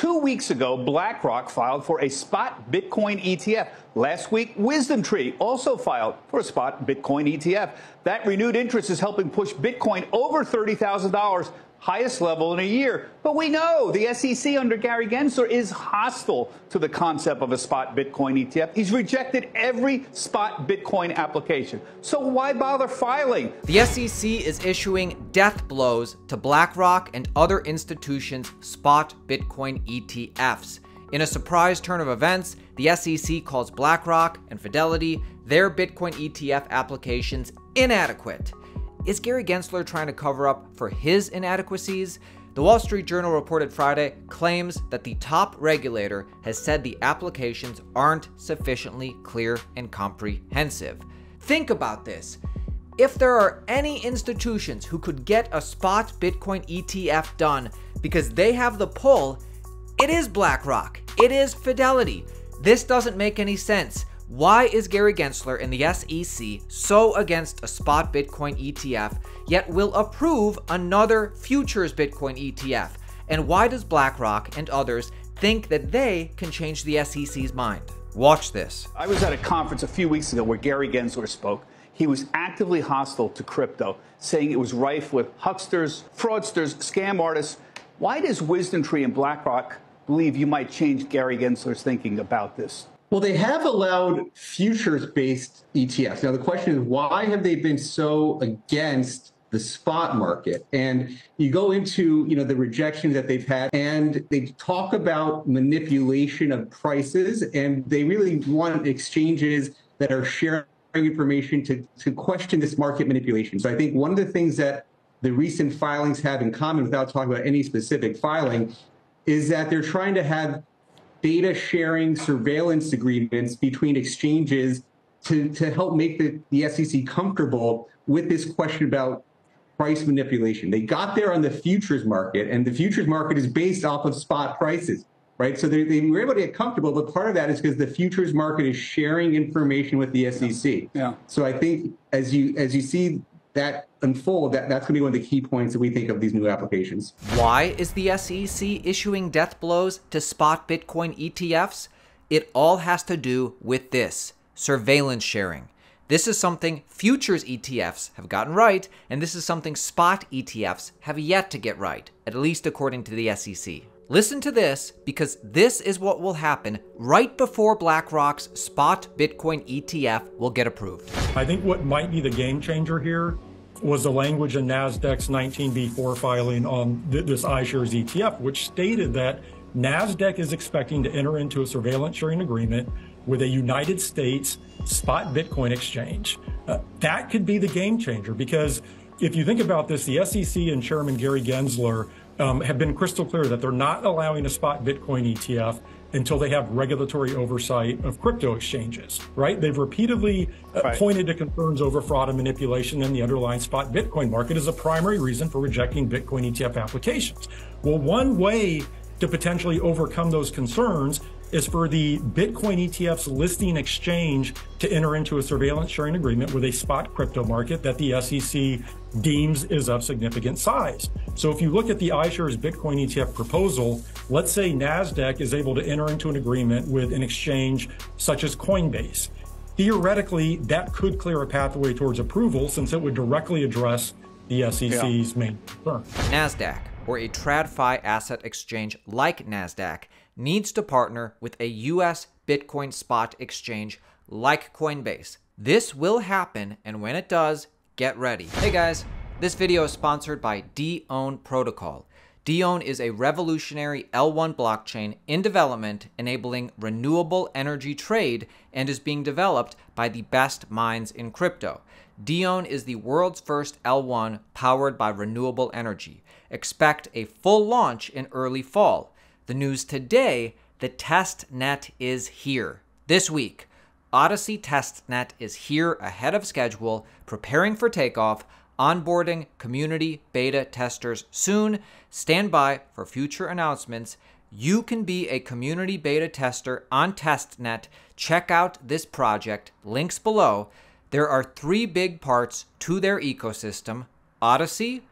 2 weeks ago, BlackRock filed for a spot Bitcoin ETF. Last week, WisdomTree also filed for a spot Bitcoin ETF. That renewed interest is helping push Bitcoin over $30,000, highest level in a year. But we know the SEC under Gary Gensler is hostile to the concept of a spot Bitcoin ETF. He's rejected every spot Bitcoin application. So why bother filing? The SEC is issuing death blows to BlackRock and other institutions' spot Bitcoin ETFs. In a surprise turn of events, the SEC calls BlackRock and Fidelity their Bitcoin ETF applications inadequate. Is Gary Gensler trying to cover up for his inadequacies? The Wall Street Journal reported Friday claims that the top regulator has said the applications aren't sufficiently clear and comprehensive. Think about this. If there are any institutions who could get a spot Bitcoin ETF done because they have the pull, it is BlackRock. It is Fidelity. This doesn't make any sense. Why is Gary Gensler and the SEC so against a spot Bitcoin ETF, yet will approve another futures Bitcoin ETF? And why does BlackRock and others think that they can change the SEC's mind? Watch this. I was at a conference a few weeks ago where Gary Gensler spoke. He was actively hostile to crypto, saying it was rife with hucksters, fraudsters, scam artists. Why does WisdomTree and BlackRock believe you might change Gary Gensler's thinking about this? Well, they have allowed futures-based ETFs. Now, the question is, why have they been so against the spot market? And you go into, the rejections that they've had, and they talk about manipulation of prices, and they really want exchanges that are sharing information to question this market manipulation. So I think one of the things that the recent filings have in common, without talking about any specific filing, is that they're trying to have data sharing surveillance agreements between exchanges to help make the SEC comfortable with this question about price manipulation. They got there on the futures market, and the futures market is based off of spot prices, right? So they were able to get comfortable, but part of that is because the futures market is sharing information with the SEC. Yeah. So I think as you see that unfold, that's going to be one of the key points that we think of these new applications. Why is the SEC issuing death blows to spot Bitcoin ETFs? It all has to do with this: surveillance sharing. This is something futures ETFs have gotten right, and this is something spot ETFs have yet to get right, at least according to the SEC. Listen to this, because this is what will happen right before BlackRock's spot Bitcoin ETF will get approved. I think what might be the game changer here was the language in NASDAQ's 19B4 filing on this iShares ETF, which stated that NASDAQ is expecting to enter into a surveillance sharing agreement with a United States spot Bitcoin exchange. That could be the game changer, because if you think about this, the SEC and Chairman Gary Gensler have been crystal clear that they're not allowing a spot Bitcoin ETF until they have regulatory oversight of crypto exchanges, right? They've repeatedly pointed to concerns over fraud and manipulation in the underlying spot Bitcoin market as a primary reason for rejecting Bitcoin ETF applications. Well, one way to potentially overcome those concerns is for the Bitcoin ETF's listing exchange to enter into a surveillance sharing agreement with a spot crypto market that the SEC deems is of significant size. So if you look at the iShares Bitcoin ETF proposal, let's say NASDAQ is able to enter into an agreement with an exchange such as Coinbase. Theoretically, that could clear a pathway towards approval, since it would directly address the SEC's main concern. NASDAQ, or a TradFi asset exchange like NASDAQ, needs to partner with a US Bitcoin spot exchange like Coinbase. This will happen, and when it does, get ready. Hey guys, this video is sponsored by Dione Protocol. Dione is a revolutionary L1 blockchain in development, enabling renewable energy trade, and is being developed by the best minds in crypto. Dione is the world's first L1 powered by renewable energy. Expect a full launch in early fall. The news today, the Testnet is here. This week, Odyssey Testnet is here ahead of schedule, preparing for takeoff, onboarding community beta testers soon. Stand by for future announcements. You can be a community beta tester on Testnet. Check out this project, links below. There are 3 big parts to their ecosystem: Odyssey,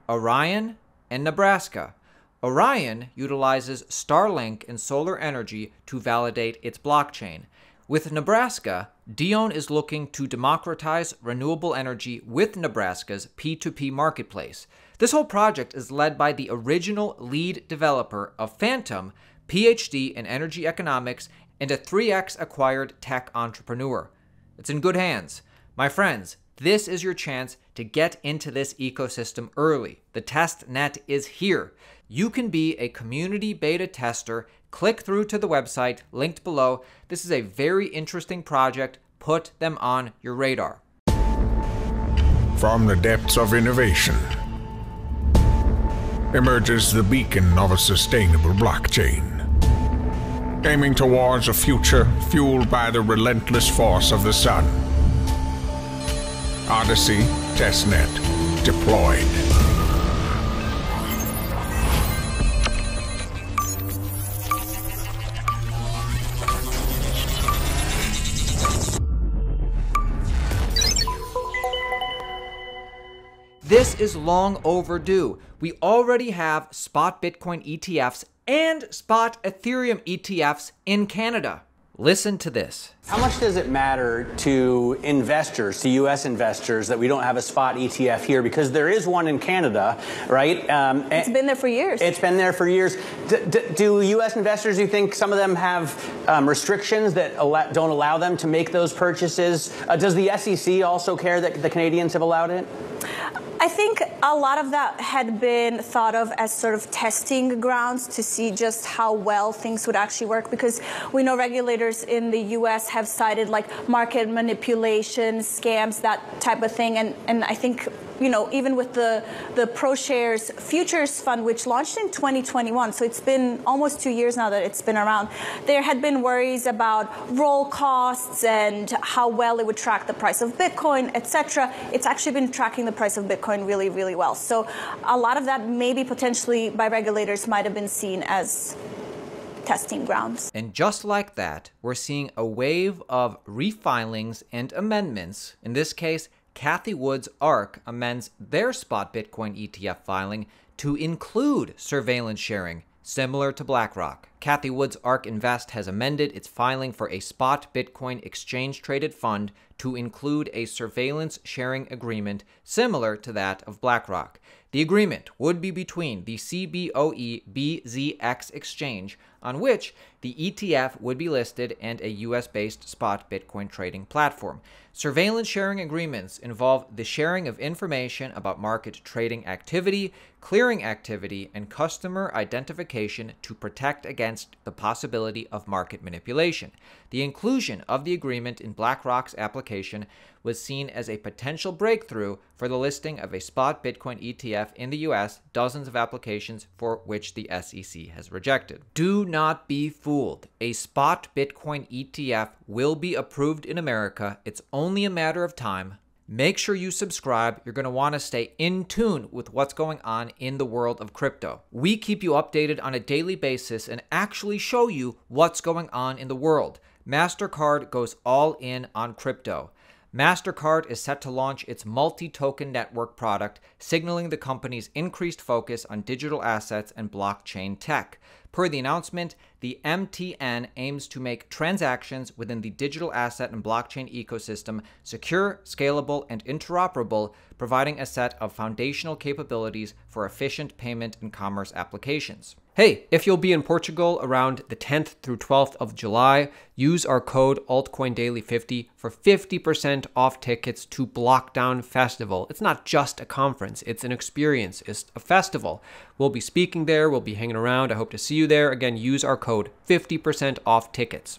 Orion, and Nebraska. Orion utilizes Starlink and solar energy to validate its blockchain. With Nebraska, Dione is looking to democratize renewable energy with Nebraska's P2P marketplace. This whole project is led by the original lead developer of Phantom, PhD in energy economics, and a 3x acquired tech entrepreneur. It's in good hands. My friends, this is your chance to get into this ecosystem early. The Testnet is here. You can be a community beta tester. Click through to the website linked below. This is a very interesting project. Put them on your radar. From the depths of innovation emerges the beacon of a sustainable blockchain, aiming towards a future fueled by the relentless force of the sun. Odyssey, Testnet, deployed. This is long overdue. We already have spot Bitcoin ETFs and spot Ethereum ETFs in Canada. Listen to this. How much does it matter to investors, to U.S. investors, that we don't have a spot ETF here? Because there is one in Canada, right? It's been there for years. It's been there for years. Do U.S. investors, you think some of them have restrictions that don't allow them to make those purchases? Does the SEC also care that the Canadians have allowed it? I think a lot of that had been thought of as sort of testing grounds to see just how well things would actually work, because we know regulators in the U.S. have cited like market manipulation, scams, that type of thing. And I think, you know, even with the ProShares Futures Fund, which launched in 2021, so it's been almost 2 years now that it's been around, there had been worries about roll costs and how well it would track the price of Bitcoin, etc. It's actually been tracking the price of Bitcoin really, really well. So a lot of that maybe potentially by regulators might have been seen as testing grounds. And just like that, we're seeing a wave of refilings and amendments. In this case, Cathie Wood's ARK amends their spot Bitcoin ETF filing to include surveillance sharing, similar to BlackRock. Cathie Wood's ARK Invest has amended its filing for a spot Bitcoin exchange-traded fund to include a surveillance sharing agreement similar to that of BlackRock. The agreement would be between the CBOE BZX exchange, on which the ETF would be listed, and a US-based spot Bitcoin trading platform. Surveillance sharing agreements involve the sharing of information about market trading activity, clearing activity, and customer identification to protect against the possibility of market manipulation. The inclusion of the agreement in BlackRock's application was seen as a potential breakthrough for the listing of a spot Bitcoin ETF in the US, dozens of applications for which the SEC has rejected. Do not be fooled. A spot Bitcoin ETF will be approved in America. It's only a matter of time. Make sure you subscribe. You're going to want to stay in tune with what's going on in the world of crypto. We keep you updated on a daily basis and actually show you what's going on in the world. Mastercard goes all in on crypto. Mastercard is set to launch its multi-token network product, signaling the company's increased focus on digital assets and blockchain tech. Per the announcement, the MTN aims to make transactions within the digital asset and blockchain ecosystem secure, scalable, and interoperable, providing a set of foundational capabilities for efficient payment and commerce applications. Hey, if you'll be in Portugal around the 10th through 12th of July, use our code Altcoin Daily 50 for 50% off tickets to Blockdown Festival. It's not just a conference, it's an experience, it's a festival. We'll be speaking there, we'll be hanging around. I hope to see you there. Again, use our code 50% off tickets.